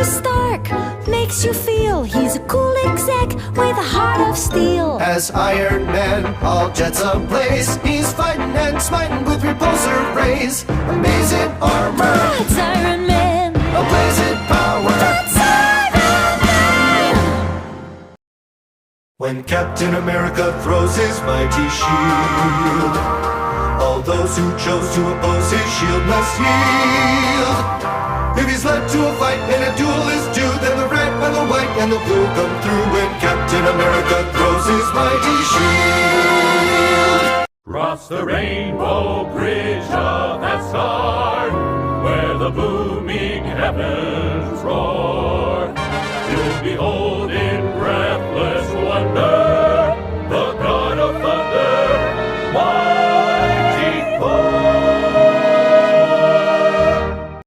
Tony Stark makes you feel he's a cool exec with a heart of steel. As Iron Man, all jets ablaze, he's fighting and smiting with repulsor rays. Amazing armor, That's Iron Man. amazing power. That's Iron Man. When Captain America throws his mighty shield, all those who chose to oppose his shield must yield. If he's led to a fight and a duel is due, then the red and the white and the blue come through when Captain America throws his mighty shield. Cross the rainbow bridge of Asgard, where the booming heavens roar.